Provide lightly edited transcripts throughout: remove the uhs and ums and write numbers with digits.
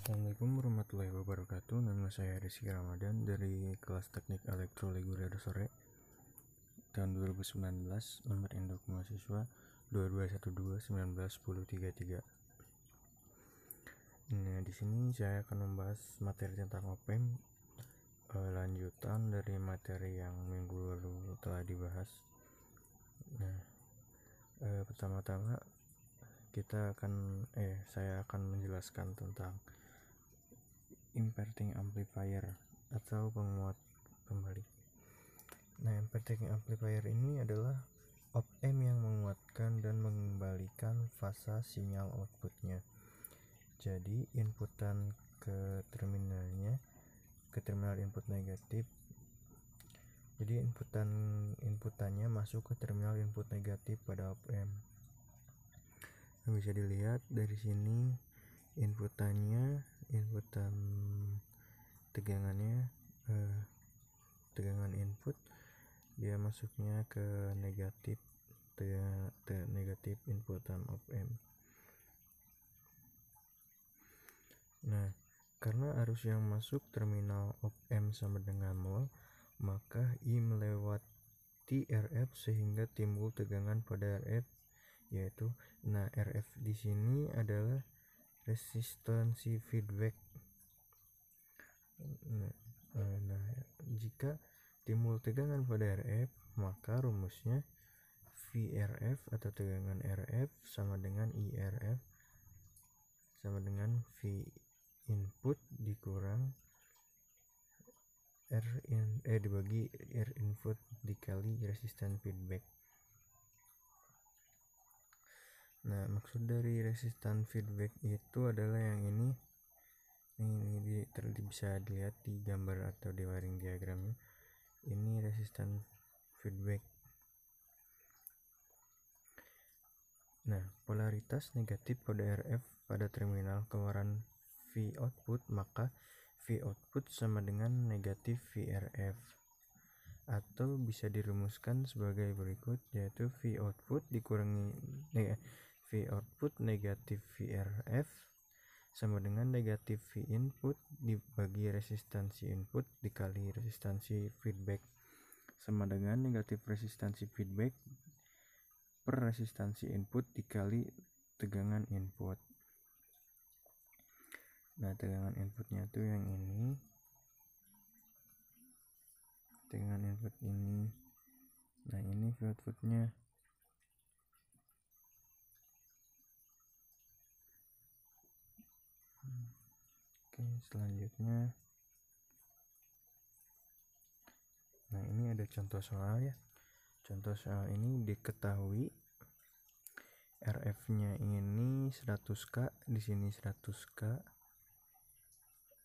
Assalamualaikum warahmatullahi wabarakatuh. Nama saya Rizky Ramadan dari kelas Teknik Elektro Liguriado Sore tahun 2019, nomor induk mahasiswa 2212191033. Nah, di sini saya akan membahas materi tentang OPM, lanjutan dari materi yang minggu lalu telah dibahas. Nah, pertama-tama saya akan menjelaskan tentang inverting amplifier atau penguat kembali. Nah, inverting amplifier ini adalah op-amp yang menguatkan dan mengembalikan fasa sinyal outputnya. Jadi inputan ke terminal input negatif. Jadi inputannya masuk ke terminal input negatif pada op-amp. Nah, bisa dilihat dari sini inputan tegangan input dia masuknya ke negatif inputan op-amp. Nah, karena arus yang masuk terminal op-amp sama dengan 0, maka I melewati RF sehingga timbul tegangan pada RF, yaitu RF di sini adalah resistansi feedback. Jika timbul tegangan pada RF, maka rumusnya VRF atau tegangan RF sama dengan IRF sama dengan V input dikurang dibagi R input dikali resistan feedback. Nah, maksud dari resistan feedback itu adalah yang ini bisa dilihat di gambar atau di wiring diagramnya. Ini resistan feedback. Nah, polaritas negatif pada RF pada terminal keluaran V output, maka V output sama dengan negatif VRF, atau bisa dirumuskan sebagai berikut, yaitu V output dikurangi V output negatif VRF sama dengan negatif V input dibagi resistansi input dikali resistansi feedback sama dengan negatif resistansi feedback per resistansi input dikali tegangan input. Nah, tegangan inputnya tuh yang ini, tegangan input ini. Nah, ini outputnya. Oke, selanjutnya. Nah, ini ada contoh soal ya. Contoh soal ini diketahui RF-nya ini 100K, di sini 100K,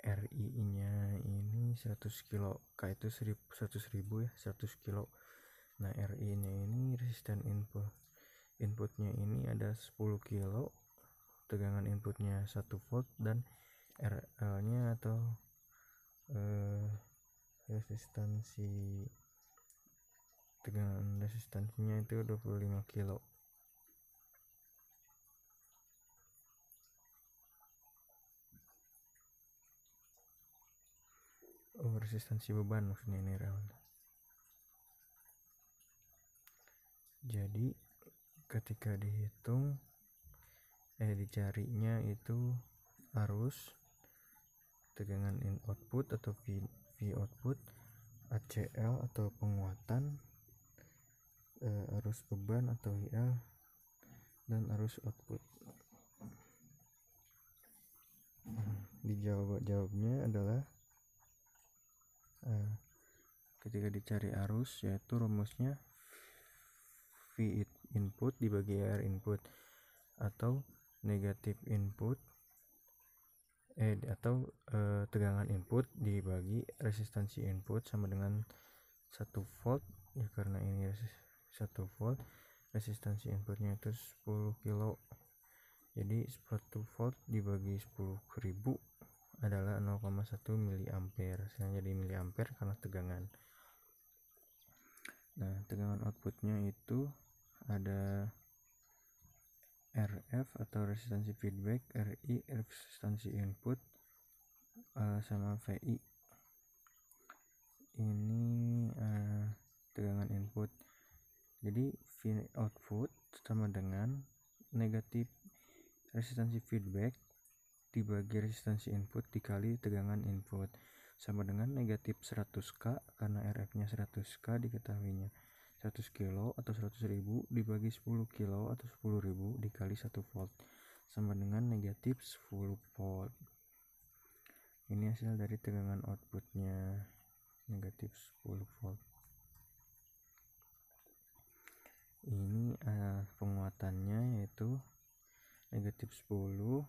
RI-nya ini 100 kilo, K itu 100.000 ya, 100 kilo. Nah, RI-nya ini resistan inputnya ini ada 10 kilo, tegangan inputnya 1 volt, dan RL-nya atau resistansinya itu 25 kilo. Resistansi beban maksudnya ini rel. Jadi ketika dihitung dicarinya itu arus, tegangan output atau V output, ACL atau penguatan, arus beban atau IL, dan arus output. Jawabnya adalah ketika dicari arus, yaitu rumusnya V input dibagi R input, atau negatif input tegangan input dibagi resistansi input sama dengan 1 volt ya, karena ini 1 volt, resistansi inputnya itu 10 kilo, jadi 1 volt dibagi 10.000 adalah 0,1 miliampere. Hasilnya jadi miliampere karena tegangan. Nah, tegangan outputnya itu ada RF atau resistansi feedback, RI resistansi input, sama VI ini tegangan input. Jadi V output sama dengan negatif resistansi feedback dibagi resistansi input dikali tegangan input sama dengan negatif 100k, karena RF nya 100k diketahuinya 100 kilo atau 100.000 dibagi 10 kilo atau 10.000 dikali 1 volt sama dengan negatif 10 volt. Ini hasil dari tegangan outputnya, negatif 10 volt. Ini penguatannya yaitu negatif 10.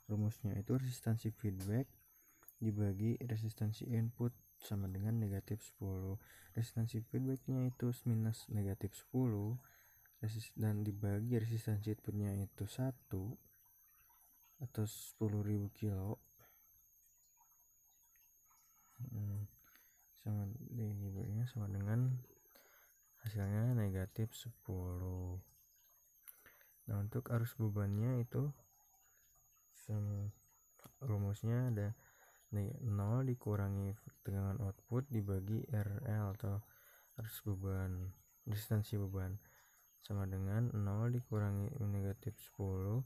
Rumusnya itu resistansi feedback dibagi resistansi input sama dengan negatif 10. Resistansi feedbacknya itu minus negatif 10 dan dibagi resistansi inputnya itu 1 atau 10.000 kilo sama dengan hasilnya negatif 10. Nah, untuk arus bebannya itu rumusnya ada 0 dikurangi tegangan output dibagi RL atau arus beban, resistansi beban, sama dengan 0 dikurangi negatif 10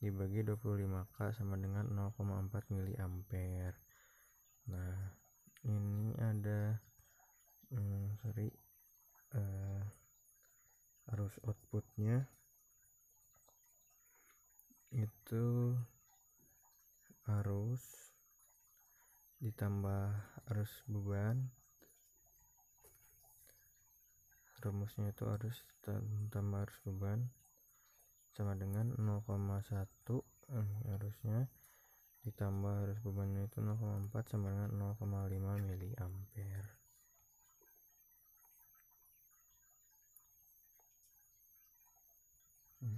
dibagi 25k sama dengan 0,4 mA. Nah, ini ada arus outputnya itu arus ditambah arus beban, rumusnya itu arus tambah arus beban sama dengan 0,1 arusnya ditambah arus bebannya itu 0,4 sama dengan 0,5 mA.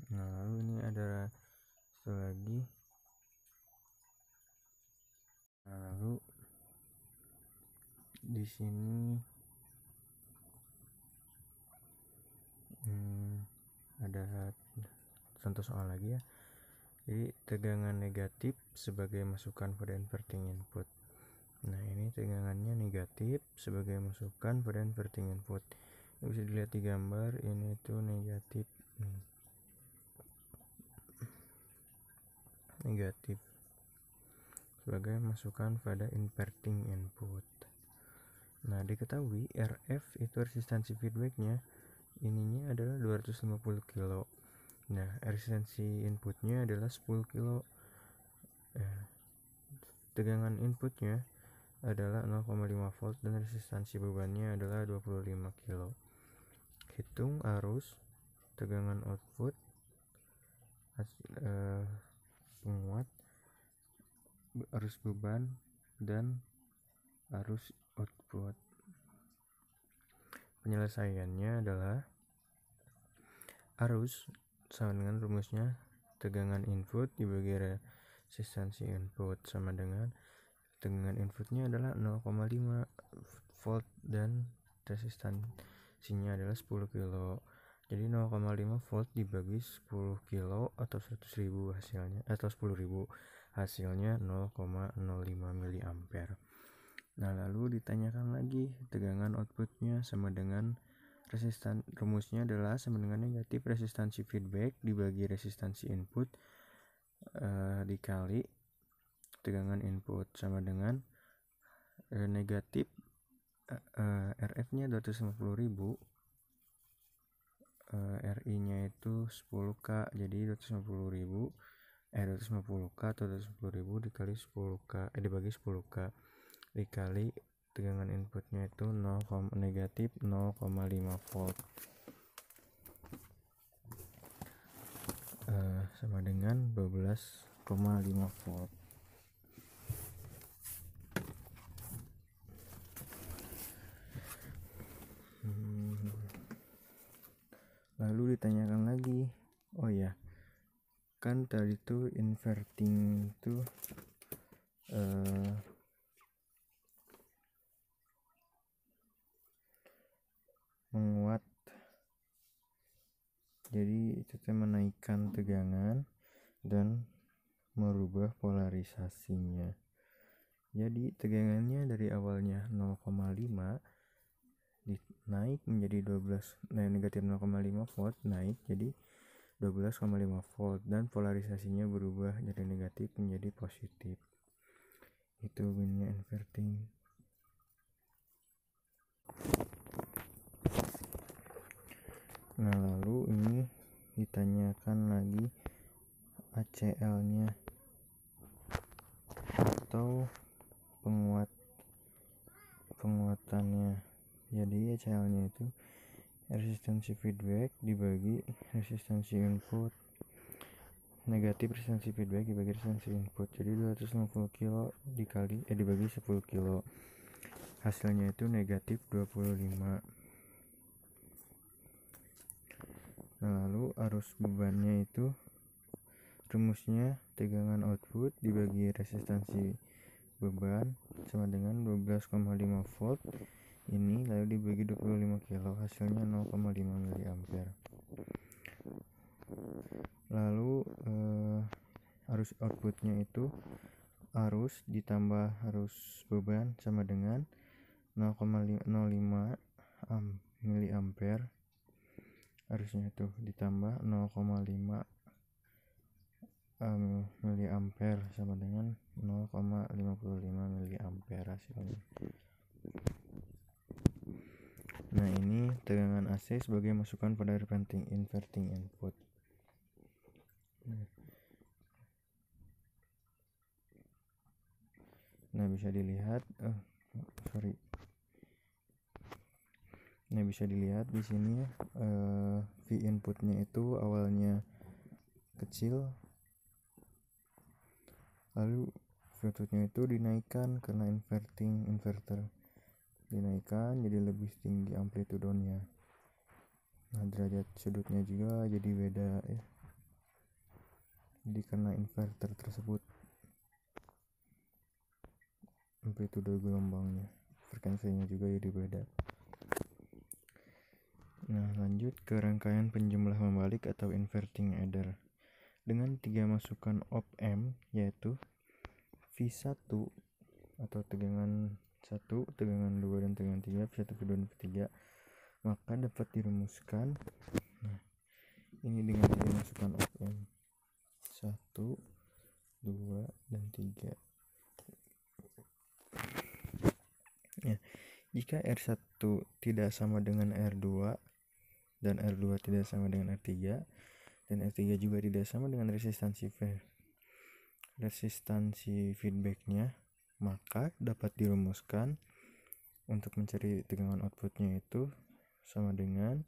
Nah, lalu ini ada satu lagi. Nah, lalu di sini ada contoh soal lagi ya. Jadi tegangan negatif sebagai masukan pada inverting input. Nah, ini tegangannya negatif sebagai masukan pada inverting input. Ini bisa dilihat di gambar, ini itu negatif sebagai masukan pada inverting input. Nah, diketahui RF itu resistansi feedbacknya ininya adalah 250 kilo. Nah, resistansi inputnya adalah 10 kilo. Tegangan inputnya adalah 0,5 volt dan resistansi bebannya adalah 25 kilo. Hitung arus, tegangan output, penguat, arus beban, dan arus output. Penyelesaiannya adalah arus sama dengan rumusnya tegangan input dibagi resistansi input sama dengan tegangan inputnya adalah 0,5 volt dan resistansinya adalah 10 kilo. Jadi 0,5 volt dibagi 10 kilo atau 100.000 hasilnya, atau 10.000 hasilnya 0,05 mA. Nah, lalu ditanyakan lagi tegangan outputnya sama dengan rumusnya adalah sama dengan negatif resistansi feedback dibagi resistansi input dikali tegangan input sama dengan negatif RF nya 250.000, RI nya itu 10k, jadi 250k atau 250.000 dikali 10k dibagi 10k dikali tegangan inputnya itu negatif 0,5 volt sama dengan 12,5 volt. Lalu ditanyakan lagi, oh ya, kan tadi tuh inverting itu menguat, jadi itu menaikkan tegangan dan merubah polarisasinya. Jadi tegangannya dari awalnya 0,5 naik menjadi 12, negatif 0,5 volt naik jadi 12,5 volt, dan polarisasinya berubah dari negatif menjadi positif. Itu bunyinya inverting. Nah, lalu ini ditanyakan lagi ACL-nya atau penguatannya. Jadi ACL-nya itu resistansi feedback dibagi resistansi input, negatif resistansi feedback dibagi resistansi input. Jadi 250 kilo dibagi 10 kilo, hasilnya itu negatif 25. Nah, lalu arus bebannya itu rumusnya tegangan output dibagi resistansi beban sama dengan 12,5 volt ini, lalu dibagi 25 kilo, hasilnya 0,5 mA. Lalu arus outputnya itu arus ditambah arus beban sama dengan 0,05 mA, arusnya itu ditambah 0,5 mA sama dengan 0,55 mA hasilnya. Nah, ini tegangan AC sebagai masukan pada inverting input. Nah, bisa dilihat di sini V inputnya itu awalnya kecil, lalu V outputnya itu dinaikkan karena inverter dinaikkan jadi lebih tinggi amplitudonya. Nah, derajat sudutnya juga jadi beda ya. Jadi karena inverter tersebut amplitudo gelombangnya, frekuensinya juga jadi beda. Nah, lanjut ke rangkaian penjumlah membalik atau inverting adder dengan 3 masukan op-amp, yaitu V1 atau tegangan 1, tegangan 2, dan tegangan 3, V1, V2, dan V3, maka dapat dirumuskan. Nah, ini dengan 3 masukan op-amp 1, 2, dan 3. Ya, jika R1 tidak sama dengan R2 dan R2 tidak sama dengan R3 dan R3 juga tidak sama dengan resistansi feedbacknya, maka dapat dirumuskan untuk mencari tegangan outputnya itu sama dengan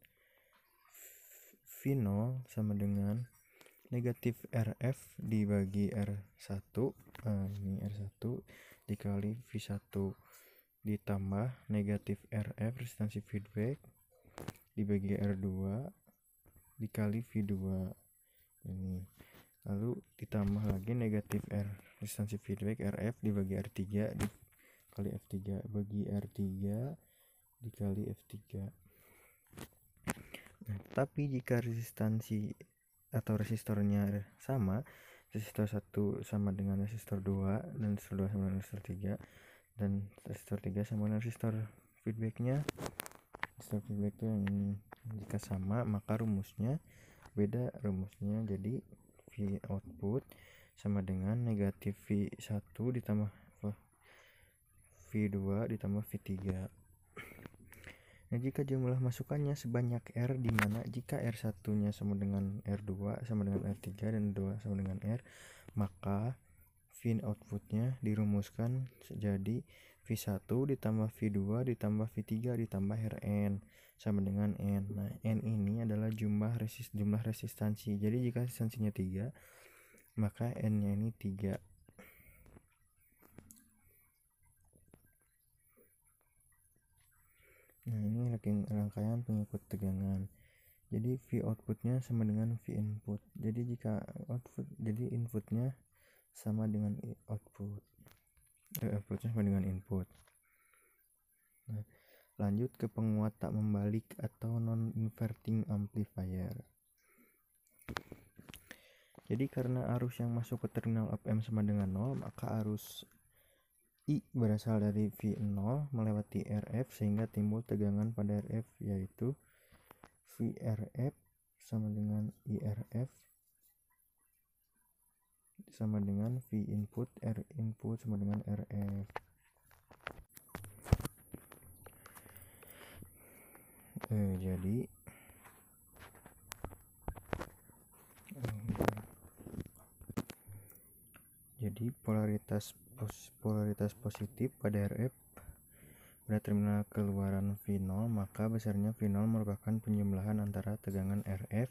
V0 sama dengan negatif RF dibagi R1, ini R1 dikali V1 ditambah negatif RF resistansi feedback dibagi R2 dikali V2 ini, lalu ditambah lagi negatif resistansi feedback RF dibagi R3 dikali F3 bagi R3 dikali F3. Nah, tapi jika resistansi atau resistornya sama, resistor 1 sama dengan resistor 2 dan resistor 2 sama dengan resistor 3 dan resistor 3 sama dengan resistor feedbacknya, resistor feedback itu yang ini, jika sama maka rumusnya beda, rumusnya jadi V output sama dengan negatif V1 ditambah V2 ditambah V3. Nah, jika jumlah masukannya sebanyak R, di mana jika R1 nya sama dengan R2 sama dengan R3 dan R2 sama dengan R, maka V outputnya dirumuskan jadi V1 ditambah V2 ditambah V3 ditambah Rn sama dengan N. Nah, N ini adalah jumlah resistansi. Jadi jika resistansinya 3, maka N nya ini 3. Nah, ini rangkaian pengikut tegangan. Jadi V outputnya sama dengan V input. Jadi jika inputnya sama dengan output, outputnya sama dengan input. Nah, lanjut ke penguat tak membalik atau non inverting amplifier. Jadi karena arus yang masuk ke terminal op amp sama dengan 0, maka arus I berasal dari V0 melewati RF sehingga timbul tegangan pada RF, yaitu VRF sama dengan IRF sama dengan V input, R input sama dengan RF. Jadi polaritas positif pada RF pada terminal keluaran V0, maka besarnya V0 merupakan penjumlahan antara tegangan RF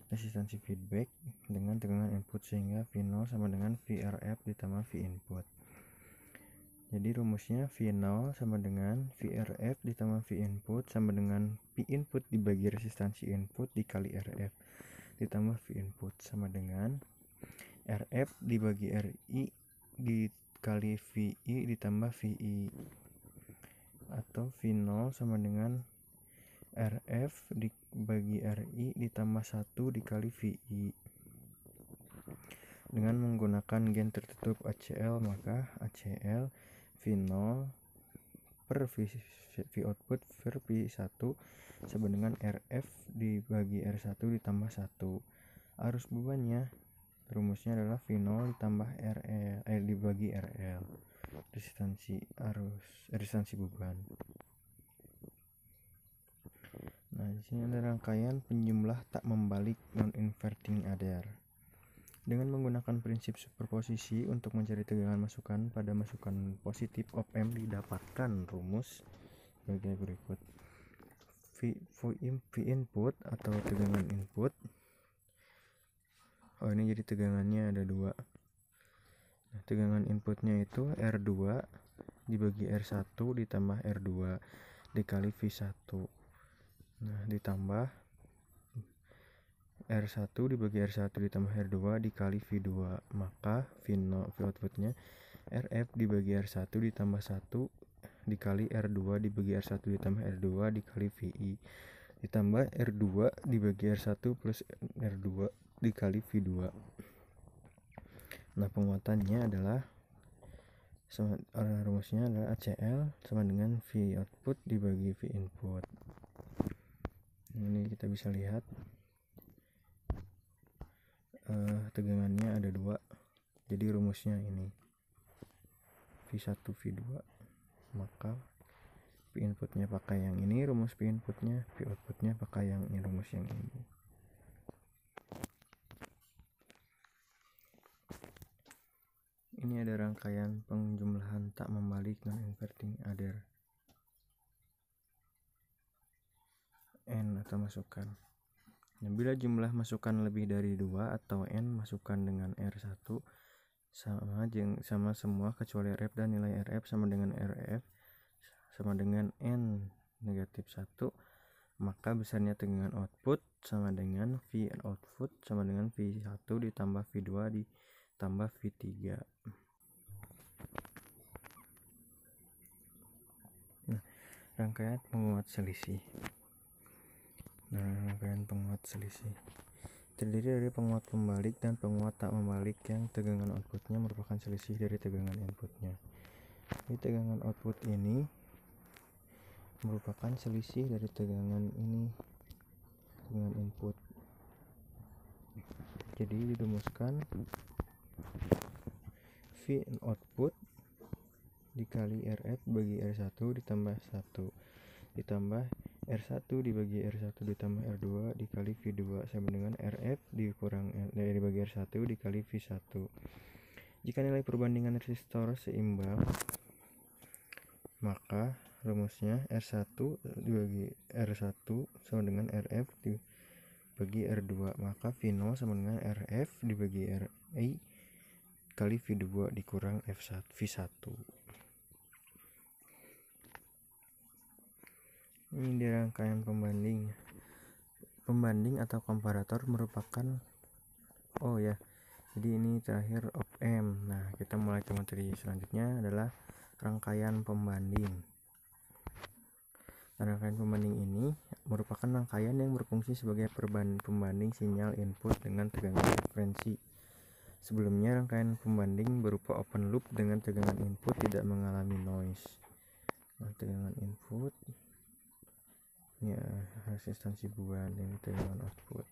resistansi feedback dengan tegangan input, sehingga V0 sama dengan VRF ditambah V input. Jadi rumusnya V0 sama dengan VRF ditambah V input sama dengan V input dibagi resistansi input dikali RF ditambah V input sama dengan RF dibagi RI dikali VI ditambah VI, atau V0 sama dengan RF dibagi RI ditambah 1 dikali VI. Dengan menggunakan gen tertutup ACL, maka ACL V0 per V output per V1 sama dengan RF dibagi R1 ditambah 1. Arus bebannya rumusnya adalah V0 ditambah RL dibagi RL, resistansi beban. Nah, di sini ada rangkaian penjumlah tak membalik non-inverting adder. Dengan menggunakan prinsip superposisi untuk mencari tegangan masukan pada masukan positif op amp, didapatkan rumus sebagai berikut. V input atau tegangan input. Ini jadi tegangannya ada 2. Nah, tegangan inputnya itu R2 dibagi R1 ditambah R2 dikali V1. Nah, ditambah R1 dibagi R1 ditambah R2 dikali V2, maka V outputnya RF dibagi R1 ditambah 1 dikali R2 dibagi R1 ditambah R2 dikali VI ditambah R2 dibagi R1 plus R2 dikali V2. Nah, penguatannya adalah rumusnya adalah ACL sama dengan V output dibagi V input. Ini kita bisa lihat tegangannya ada 2, jadi rumusnya ini V1 V2, maka V inputnya pakai yang ini rumus V inputnya, V outputnya pakai yang ini rumus yang ini. Ini ada rangkaian penjumlahan tak membalik non-inverting adder N atau masukan. Nah, bila jumlah masukan lebih dari 2 atau N masukan dengan R1 sama semua kecuali RF dan nilai RF sama dengan RF sama dengan N negatif 1, maka besarnya tegangan output sama dengan V output sama dengan V1 ditambah V2 ditambah V3. Nah, rangkaian penguat selisih. Rangkaian penguat selisih terdiri dari penguat pembalik dan penguat tak membalik yang tegangan outputnya merupakan selisih dari tegangan inputnya. Jadi tegangan output ini merupakan selisih dari tegangan input. Jadi dirumuskan V output dikali RF bagi R1 ditambah 1 ditambah R1 dibagi R1 ditambah R2 dikali V2 sama dengan RF dibagi R1 dikali V1. Jika nilai perbandingan resistor seimbang, maka rumusnya R1 dibagi R1 sama dengan RF dibagi R2, maka V0 sama dengan RF dibagi RI kali V2 dikurang V1. Ini di rangkaian pembanding atau komparator merupakan jadi ini terakhir op amp. Nah, kita mulai ke materi selanjutnya adalah rangkaian pembanding. Nah, rangkaian pembanding ini merupakan rangkaian yang berfungsi sebagai pembanding sinyal input dengan tegangan frekuensi Sebelumnya, rangkaian pembanding berupa open loop dengan tegangan input tidak mengalami noise. Nah, tegangan input ya resistansi buan, ini tegangan output.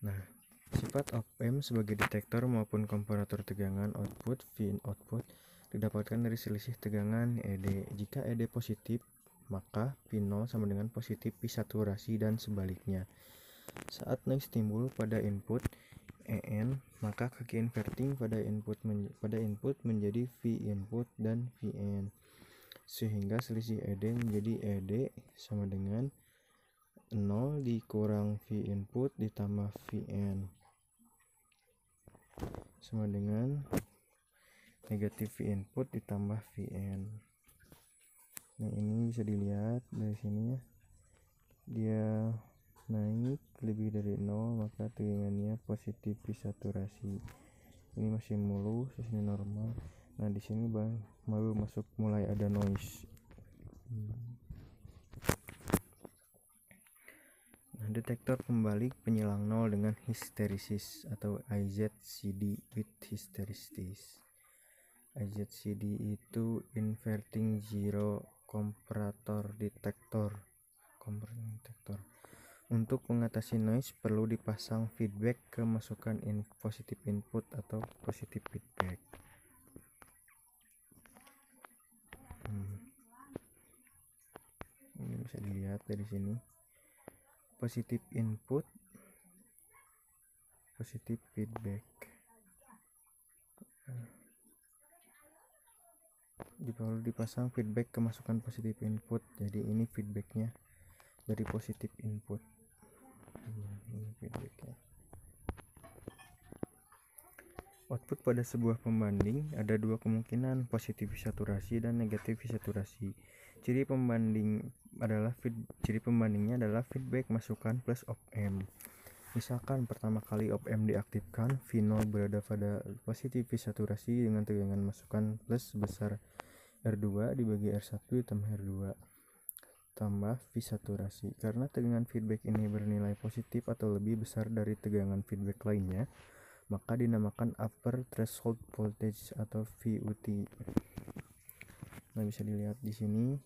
Nah, sifat op-amp sebagai detektor maupun komparator tegangan output V-in output didapatkan dari selisih tegangan ED. Jika ED positif, maka V0 sama dengan positif V saturasi dan sebaliknya. Saat noise timbul pada input EN, maka kaki inverting pada input menjadi V input dan Vn, sehingga selisih ED menjadi ED sama dengan 0 dikurang V input ditambah Vn sama dengan negatif V input ditambah Vn. Nah, ini bisa dilihat dari sini ya, dia naik lebih dari 0 maka tegangannya positif V saturasi. Ini masih mulus, ini normal. Nah, di sini baru mulai ada noise. Nah, detektor pembalik penyilang 0 dengan hysteresis atau IZCD with hysteresis. IZCD itu inverting zero comparator detector. Untuk mengatasi noise perlu dipasang feedback ke masukan positif input atau positif feedback. Ini bisa dilihat dari sini. Positif input, positif feedback. Perlu dipasang feedback ke masukan positif input. Jadi ini feedbacknya dari positif input. Ini feedbacknya. Output pada sebuah pembanding ada dua kemungkinan, positif saturasi dan negatif saturasi. Ciri pembandingnya adalah feedback masukan plus op-amp. Misalkan pertama kali op-amp diaktifkan, V0 berada pada positif saturasi dengan tegangan masukan plus sebesar R2 dibagi R1 ditambah R2 tambah V saturasi. Karena tegangan feedback ini bernilai positif atau lebih besar dari tegangan feedback lainnya, maka dinamakan upper threshold voltage atau VUT. Nah, bisa dilihat di sini,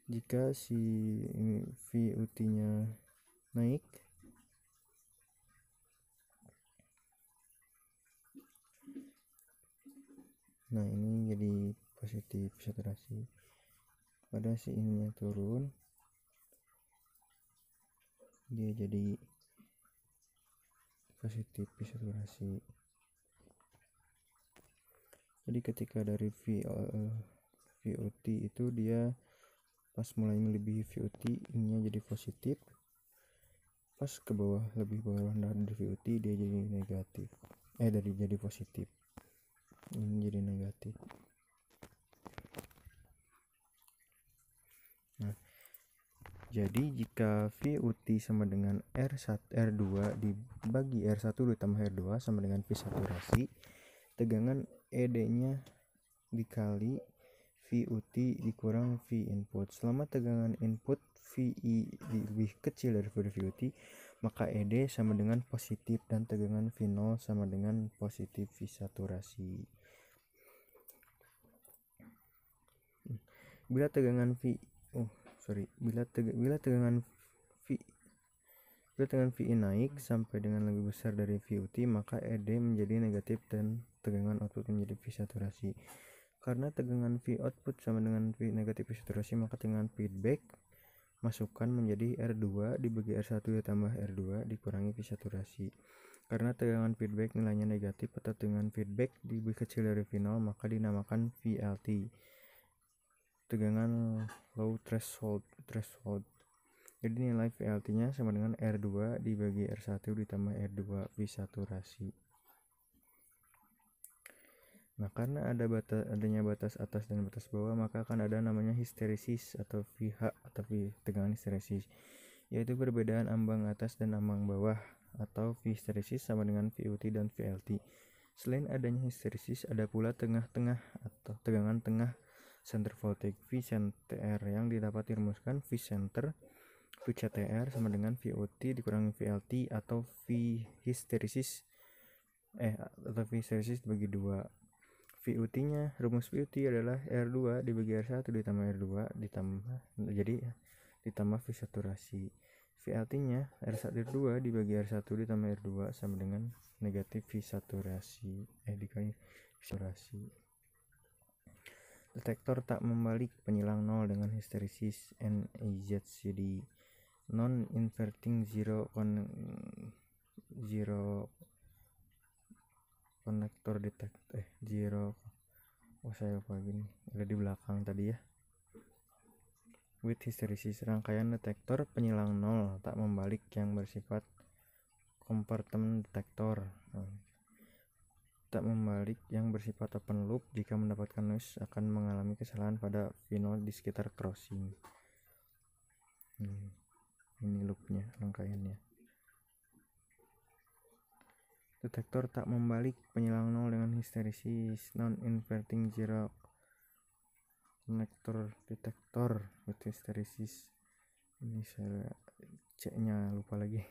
jika si VUT-nya naik, nah ini jadi positif saturasi. Pada si ininya turun, dia jadi positif saturasi. Jadi ketika dari VOT itu dia pas mulai melebihi VOT, ininya jadi positif. Pas ke bawah, lebih bawah dari VOT, dia jadi negatif. Jadi positif. Ini jadi negatif. Nah, jadi jika VUT sama dengan R2 dibagi R1 ditambah R2 sama dengan V saturasi, tegangan ED-nya dikali VUT dikurang V input. Selama tegangan input VI lebih kecil daripada VUT, maka ED sama dengan positif dan tegangan V0 sama dengan positif V saturasi. Bila tegangan VI naik sampai dengan lebih besar dari VUT, maka ED menjadi negatif dan tegangan output menjadi V saturasi. Karena tegangan V output sama dengan V negatif V saturasi, maka tegangan feedback masukan menjadi R2 dibagi R1 ditambah R2 dikurangi V saturasi. Karena tegangan feedback nilainya negatif atau tegangan feedback lebih kecil dari V0, maka dinamakan VLT, tegangan low threshold. Jadi nilai VLT-nya sama dengan R2 dibagi R1 ditambah R2 V saturasi. Nah, karena adanya batas atas dan batas bawah, maka akan ada namanya histeresis atau VH atau tegangan histeresis, yaitu perbedaan ambang atas dan ambang bawah, atau V histeresis sama dengan VUT dan VLT. Selain adanya histeresis, ada pula tengah-tengah atau tegangan tengah center voltage V center yang dapat dirumuskan V center VCTR sama dengan VOT dikurangi VLT atau V hysteresis dibagi 2. VUT nya, rumus VUT adalah R2 dibagi R1 ditambah R2 ditambah V saturasi. VLT nya R2 dibagi R1 ditambah R2 sama dengan negatif V saturasi dikali V saturasi. Detektor tak membalik penyilang 0 dengan histeresis NIZCD. Non inverting zero konektor detektor saya lupa gini, ada di belakang tadi ya. With hysteresis, rangkaian detektor penyilang 0 tak membalik yang bersifat kompartemen detektor tak membalik yang bersifat open loop jika mendapatkan noise akan mengalami kesalahan pada V0 di sekitar crossing. Ini loopnya, rangkaiannya. Detektor tak membalik penyilang 0 dengan histeresis non inverting zero konektor detektor with hysteresis. Ini saya C-nya lupa lagi.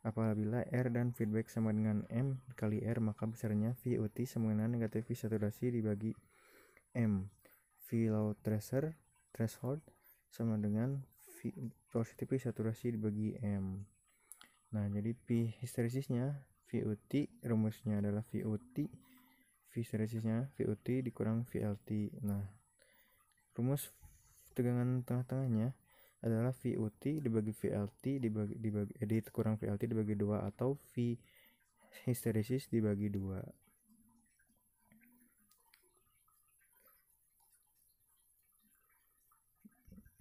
Apabila R dan feedback sama dengan M kali R, maka besarnya VUT sama dengan negatif V saturasi dibagi M. V low threshold sama dengan V positif V saturasi dibagi M. Nah, jadi V hysteresisnya VUT, rumusnya adalah VUT, V hysteresisnya VUT dikurang VLT. Nah, rumus tegangan tengah-tengahnya adalah VUT dibagi VLT dikurang VLT dibagi 2 atau V hysteresis dibagi 2.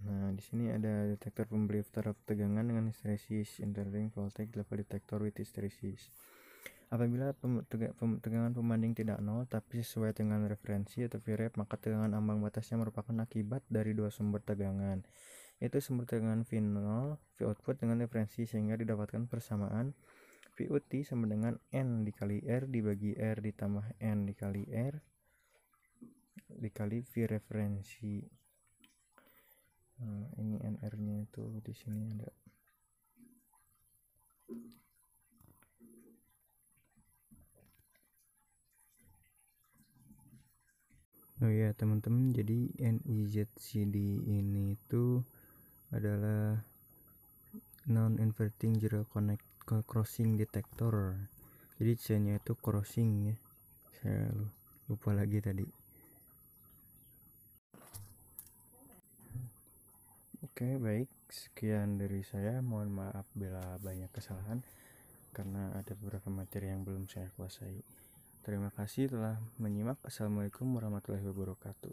Nah, di sini ada detektor pemberi taraf tegangan dengan histeresis, alternating voltage level detector with hysteresis. Apabila tegangan pembanding tidak 0 tapi sesuai dengan referensi atau Vref, maka tegangan ambang batasnya merupakan akibat dari dua sumber tegangan, yaitu sumber tegangan V0, V output dengan referensi, sehingga didapatkan persamaan VUT sama dengan N dikali R dibagi R ditambah N dikali R dikali V referensi. Nah, ini NR nya itu di sini ada. Oh ya teman-teman, jadi NIZCD ini tuh adalah non inverting zero crossing detector. Jadi C-nya itu crossing ya. Saya lupa lagi tadi. Oke, baik, sekian dari saya. Mohon maaf bila banyak kesalahan karena ada beberapa materi yang belum saya kuasai. Terima kasih telah menyimak. Assalamualaikum warahmatullahi wabarakatuh.